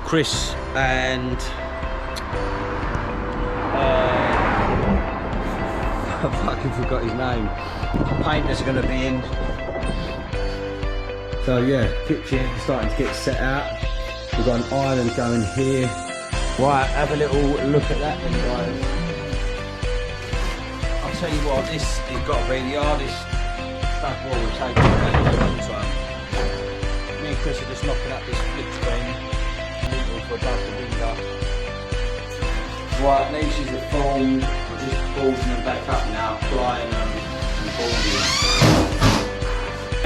Chris and I fucking forgot his name. Painters are going to be in. So yeah, kitchen starting to get set out. We've got an island going here. Right, have a little look at that then, guys. I'll tell you what, this has got to be the hardest stuff wall we've taken in a long time. Me and Chris are just knocking up this flip screen for above the window. Right, these is the foam. We're just boarding them back up now, applying them and boarding.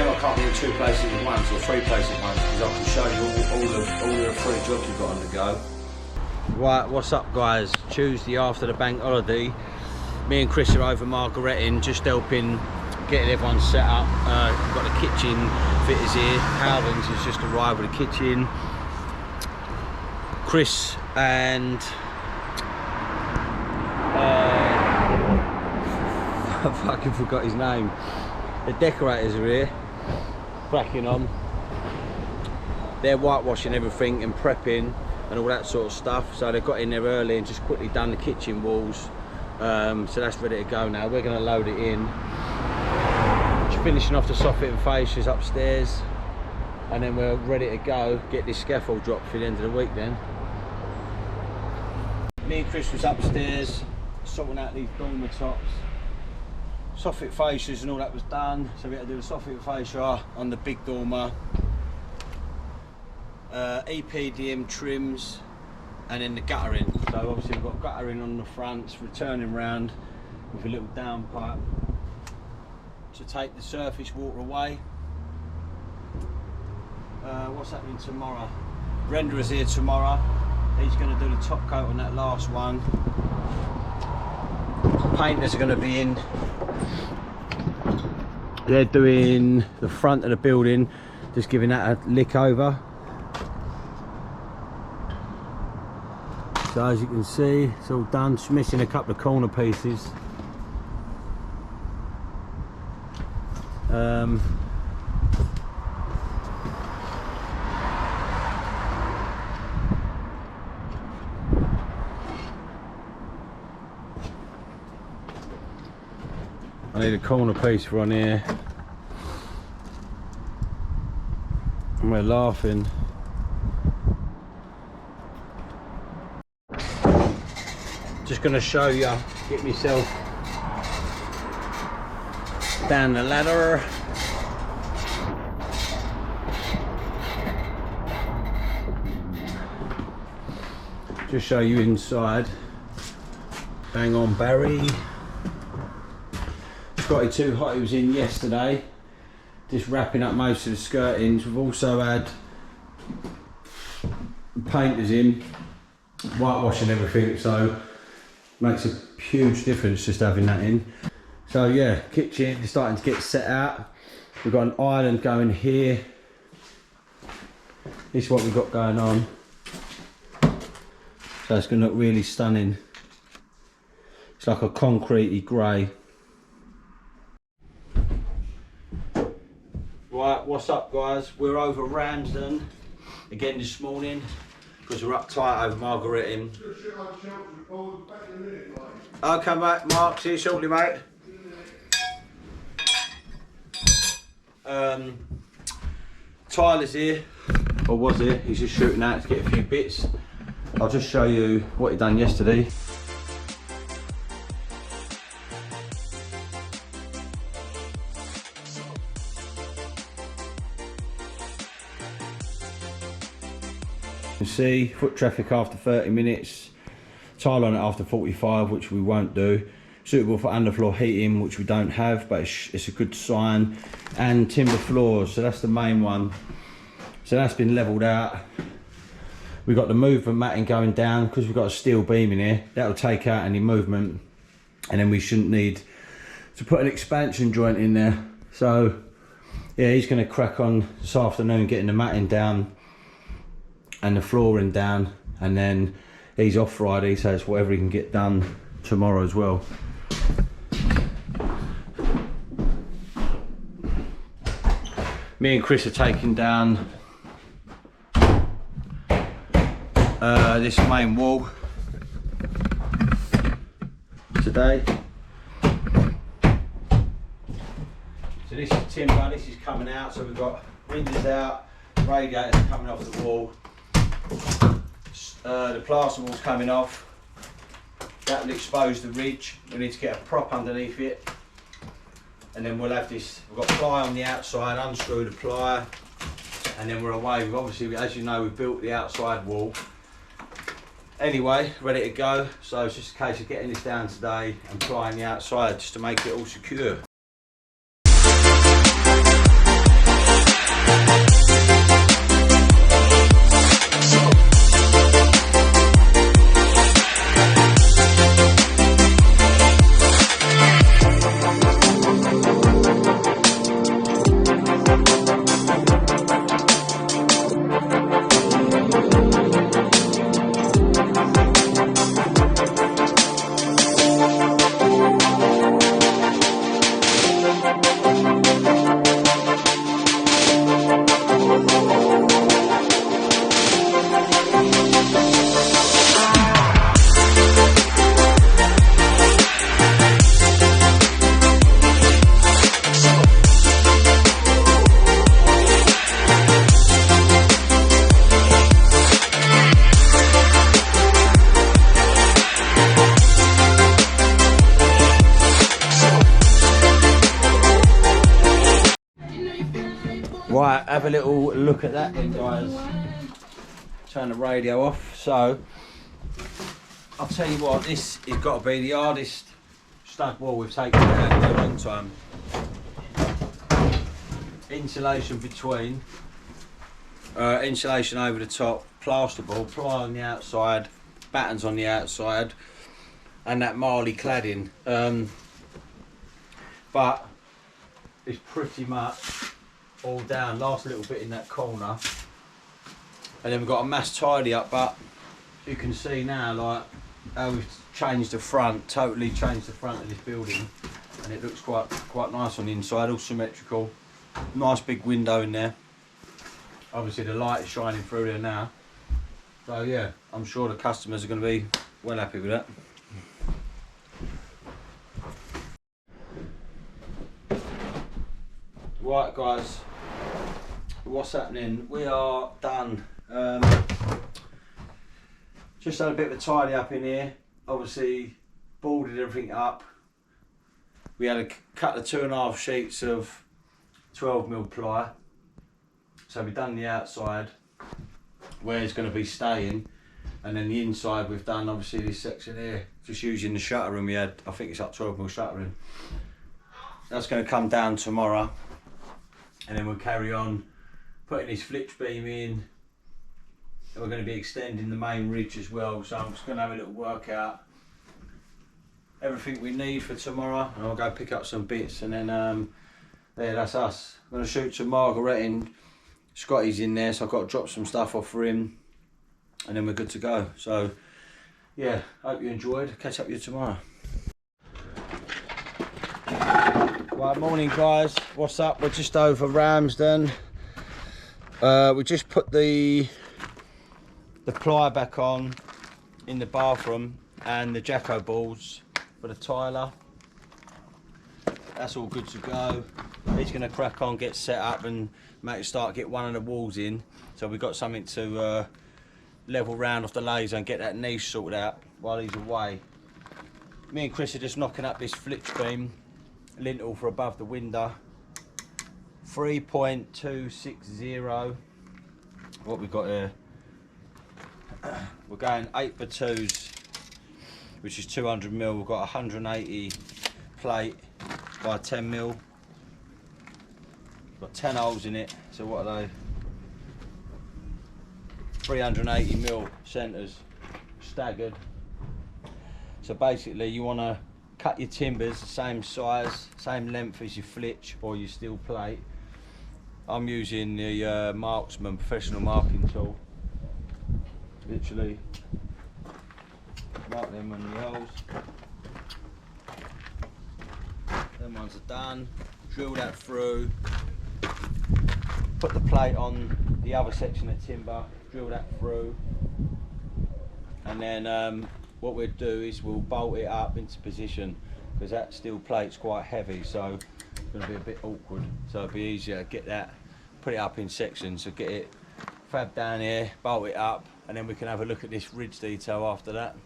I can't be in 2 places at once or 3 places at once because I can show you all the 3 jobs we've got on the go. Right, what's up guys? Tuesday after the bank holiday. Me and Chris are over margaretting, just helping getting everyone set up. We've got the kitchen fitters here. Howden's has just arrived with the kitchen. Chris and I fucking forgot his name. The decorators are here, cracking on. They're whitewashing everything and prepping and all that sort of stuff. So they got in there early and just quickly done the kitchen walls. So that's ready to go now. We're going to load it in. Just finishing off the soffit and fascias upstairs, and then we're ready to go. Get this scaffold dropped for the end of the week then. Me and Chris was upstairs sorting out these dormer tops. Soffit fascias and all that was done, so we had to do the soffit fascia on the big dormer. EPDM trims, and then the guttering. So obviously we've got guttering on the fronts, returning round with a little downpipe to take the surface water away. What's happening tomorrow? Renderer's here tomorrow. He's going to do the top coat on that last one. Painters are going to be in. They're doing the front of the building, just giving that a lick over. So as you can see, it's all done. Just missing a couple of corner pieces. I need a corner piece for on here. And we're laughing. Just going to show you, get myself down the ladder. Just show you inside. Bang on Barry. 𝐥𝐤𝐤𝐞 was in yesterday, just wrapping up most of the skirtings. We've also had painters in, whitewashing everything, so makes a huge difference just having that in. So yeah, kitchen is starting to get set out. We've got an island going here. This is what we've got going on. So it's going to look really stunning. It's like a concretey grey. Right, what's up guys? We're over Ramsden again this morning because we're up tight over margaretting. Okay mate, Mark, see you shortly mate. Tyler's here, or was here, he's just shooting out to get a few bits. I'll just show you what he done yesterday. You can see foot traffic after 30 minutes, tile on it after 45, which we won't do. Suitable for underfloor heating, which we don't have, but it's a good sign. And timber floors, so that's the main one. So that's been levelled out. We've got the movement matting going down because we've got a steel beam in here. That'll take out any movement, and then we shouldn't need to put an expansion joint in there. So yeah, he's going to crack on this afternoon getting the matting down and the flooring down, and then he's off Friday, so it's whatever he can get done tomorrow as well. Me and Chris are taking down this main wall today. So this is timber, this is coming out, so we've got windows out, radiators coming off the wall, the plasterboard's coming off. That will expose the ridge. We need to get a prop underneath it, and then we'll have this, we've got ply on the outside, unscrew the ply, and then we're away. We've obviously, as you know, we've built the outside wall. Anyway, ready to go. So it's just a case of getting this down today and plying the outside just to make it all secure. Right, have a little look at that then, guys. Turn the radio off. So, I'll tell you what, this has got to be the hardest stud wall we've taken down in a long time. Insulation between, insulation over the top, plasterboard, ply on the outside, battens on the outside, and that marley cladding. But it's pretty much all down, last little bit in that corner, and then we've got a mass tidy up. But you can see now, like, how we've changed the front, totally changed the front of this building, and it looks quite nice on the inside, all symmetrical. Nice big window in there. Obviously the light is shining through there now, so yeah, I'm sure the customers are going to be well happy with that. Right, guys, what's happening? We are done. Just had a bit of a tidy up in here. Obviously boarded everything up. We had a cut of 2.5 sheets of 12mm ply. So we've done the outside where it's going to be staying, and then the inside we've done obviously this section here, just using the shuttering we had. I think it's up 12mm shuttering. That's going to come down tomorrow. And then we'll carry on putting this flitch beam in, and we're going to be extending the main ridge as well. So I'm just going to have a little workout, everything we need for tomorrow, and I'll go pick up some bits, and then there, that's us. I'm going to shoot some margaretting. Scotty's in there, so I've got to drop some stuff off for him, and then we're good to go. So yeah, hope you enjoyed. Catch up with you tomorrow. Right, morning guys, what's up? We're just over Ramsden. We just put the ply back on in the bathroom and the 𝐥𝐤𝐤 balls for the tiler. That's all good to go. He's going to crack on, get set up and get one of the walls in, so we've got something to level round off the laser and get that niche sorted out while he's away. Me and Chris are just knocking up this flitch beam lintel for above the window. 3.260. What we've got here, we're going 8x2s, which is 200mm. We've got 180 plate by 10mm. Got 10 holes in it, so what are they? 380mm centres, staggered. So basically you want to cut your timbers the same size, same length as your flitch or your steel plate. I'm using the Marksman professional marking tool. Literally mark them on the holes. Them ones are done. Drill that through. Put the plate on the other section of timber. Drill that through. and then what we'll do is we'll bolt it up into position, because that steel plate's quite heavy, so it's going to be a bit awkward. So it'll be easier to get that, put it up in sections, so get it fab down here, bolt it up, and then we can have a look at this ridge detail after that.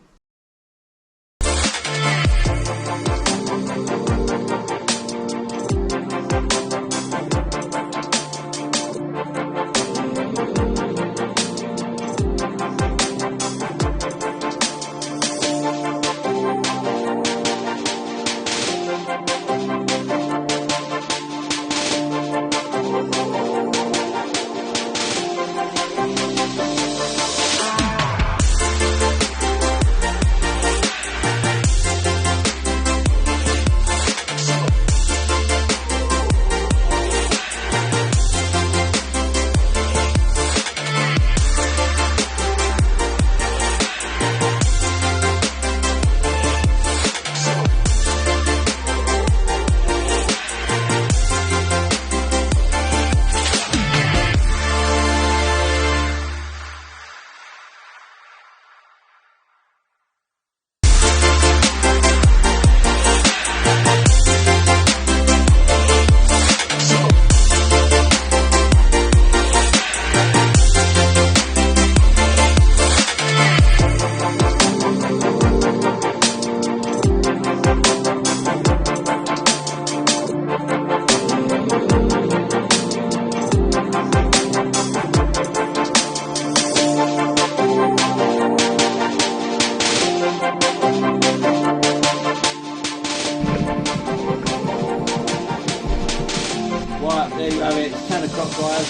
There you have it, it's 10 o'clock guys.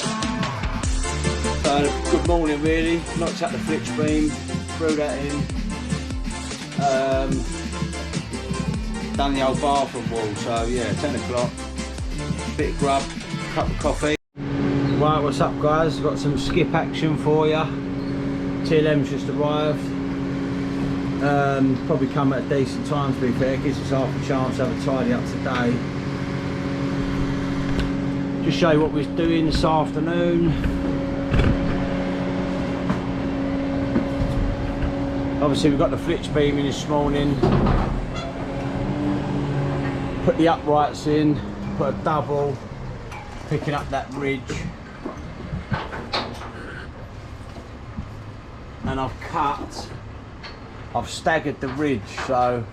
So good morning really, knocked out the flitch beam, threw that in, done the old bathroom wall, so yeah, 10 o'clock, bit of grub, cup of coffee. Right, what's up guys, got some skip action for you. TLM's just arrived, probably come at a decent time to be fair, gives us half a chance to have a tidy up today. Just show you what we're doing this afternoon. Obviously we've got the flitch beam in this morning. Put the uprights in, put a double, picking up that ridge. And I've staggered the ridge, so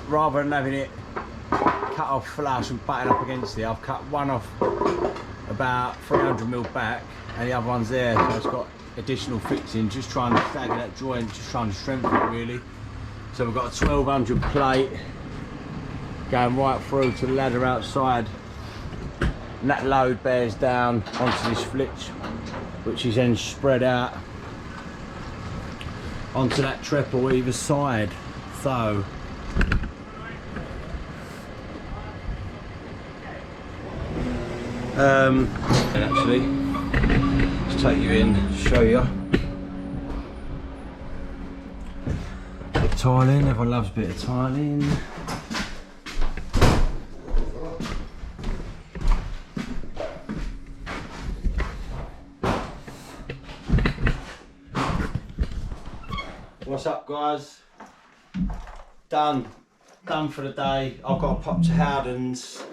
rather than having it cut off flush and butting up against it, I've cut one off about 300mm back and the other one's there, so it's got additional fixing, just trying to stagger that joint, just trying to strengthen it really. So we've got a 1200 plate going right through to the ladder outside, and that load bears down onto this flitch, which is then spread out onto that treble either side. So actually, let's take you in, show you. Bit of tiling, everyone loves a bit of tiling. What's up guys? Done for the day. I've got to pop to Howden's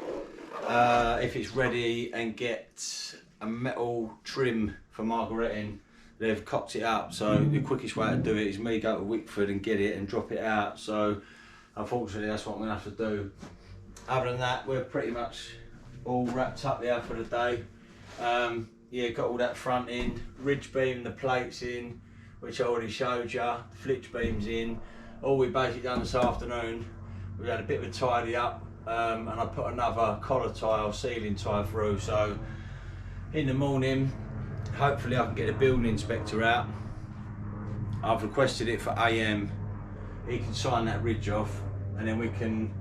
if it's ready and get a metal trim for margaretting. They've cocked it up, so the quickest way to do it is me go to Wickford and get it and drop it out. So unfortunately that's what I'm gonna have to do. Other than that, we're pretty much all wrapped up there for the day. Yeah, got all that front in, ridge beam, the plates in, which I already showed you, flitch beams in. All we basically done this afternoon, we had a bit of a tidy up, and I put another collar tile, ceiling tile through. So in the morning, hopefully I can get a building inspector out. I've requested it for AM. He can sign that ridge off, and then we can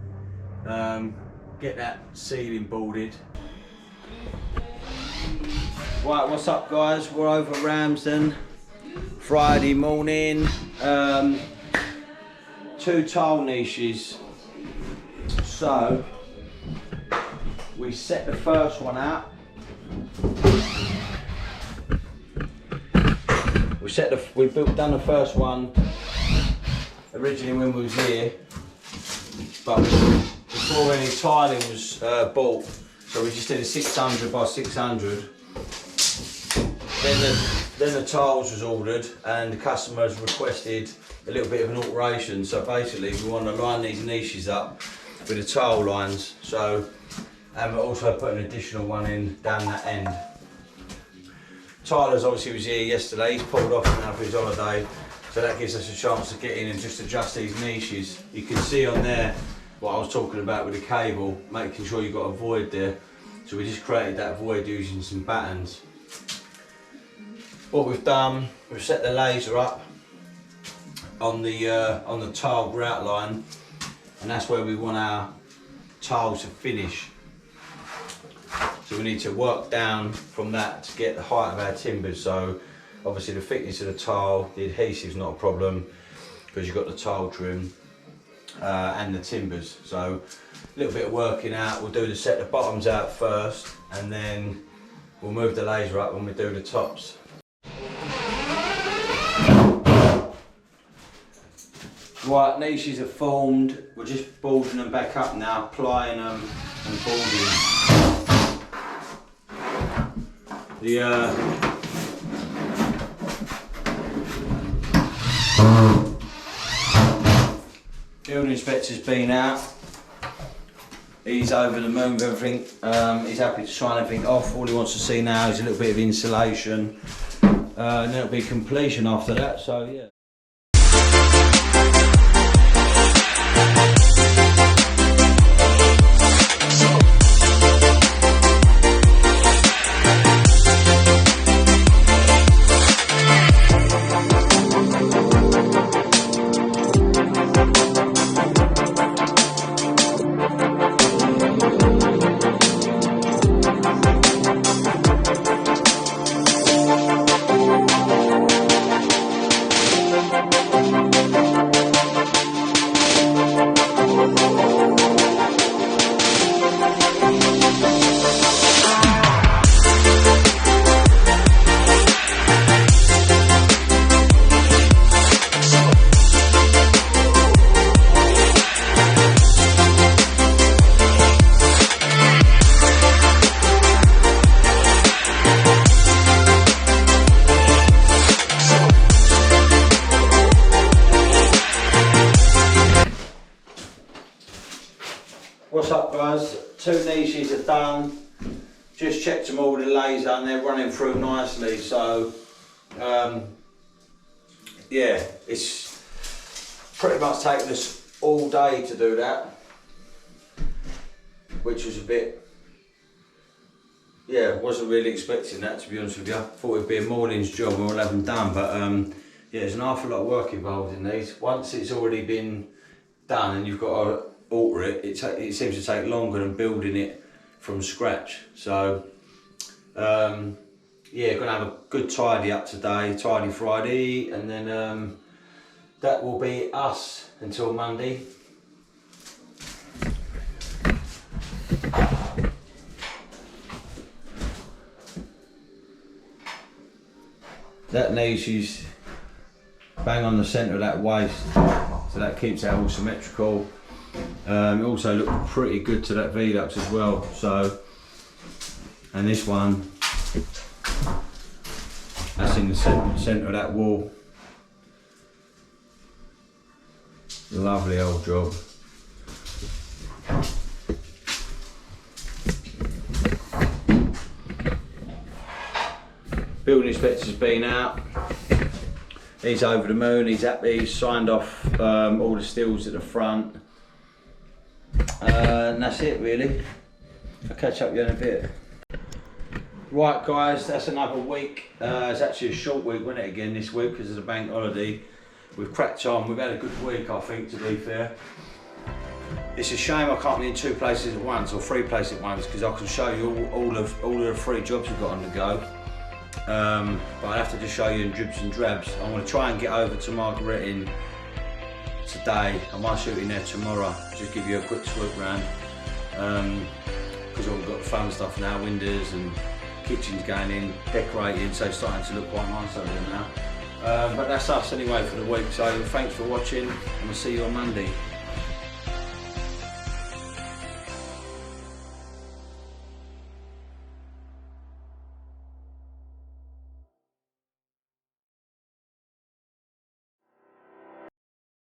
get that ceiling boarded. Right, what's up guys? We're over at Ramsden, Friday morning. 2 tile niches. So we set the first one out. We done the first one originally when we was here, but before any tiling was bought, so we just did a 600 by 600. Then the tiles was ordered, and the customers requested a little bit of an alteration. So basically, we want to line these niches up with the tile lines. So, and we're also put an additional one in down that end. Tyler's obviously was here yesterday. He's pulled off now for his holiday, so that gives us a chance to get in and just adjust these niches. You can see on there what I was talking about with the cable, making sure you've got a void there. So we just created that void using some battens. What we've done, we've set the laser up on the tile grout line, and that's where we want our tiles to finish. So we need to work down from that to get the height of our timbers. So obviously the thickness of the tile, the adhesive's not a problem because you've got the tile trim and the timbers. So a little bit of working out. We'll set the bottoms out first, and then we'll move the laser up when we do the tops. Right, niches are formed. We're just boarding them back up now, applying them and boarding. The building inspector's been out. He's over the moon with everything. He's happy to sign everything off. All he wants to see now is a little bit of insulation, and then it'll be completion after that. So yeah. What's up guys, 2 niches are done, just checked them all with the laser and they're running through nicely. So yeah, it's pretty much taken us all day to do that, which was a bit, yeah, wasn't really expecting that, to be honest with you. I thought it'd be a morning's job and we'll have them done, but yeah, there's an awful lot of work involved in these. Once it's already been done and you've got to alter it, it seems to take longer than building it from scratch. So yeah, gonna have a good tidy up today, tidy Friday, and then that will be us until Monday. That niche is bang on the centre of that waist, so that keeps that all symmetrical. It also looked pretty good to that 𝐸-𝐸 as well. So, and this one, that's in the centre of that wall. Lovely old job. Building inspector's been out. He's over the moon. He's happy. He's signed off all the stills at the front. And that's it really. I'll catch up with you in a bit. Right guys, that's another week. It's actually a short week, wasn't it, again this week because of the bank holiday. We've cracked on, we've had a good week I think, to be fair. It's a shame I can't be in 2 places at once or 3 places at once, because I can show you all of the 3 jobs we've got on the go. But I have to just show you in dribs and drabs. I'm going to try and get over to margaretting today. I might shoot in there tomorrow, just give you a quick swoop round, because we've got the fun stuff now, windows and kitchens going in, decorating, so it's starting to look quite nice over there now. But that's us anyway for the week, so thanks for watching and we'll see you on Monday.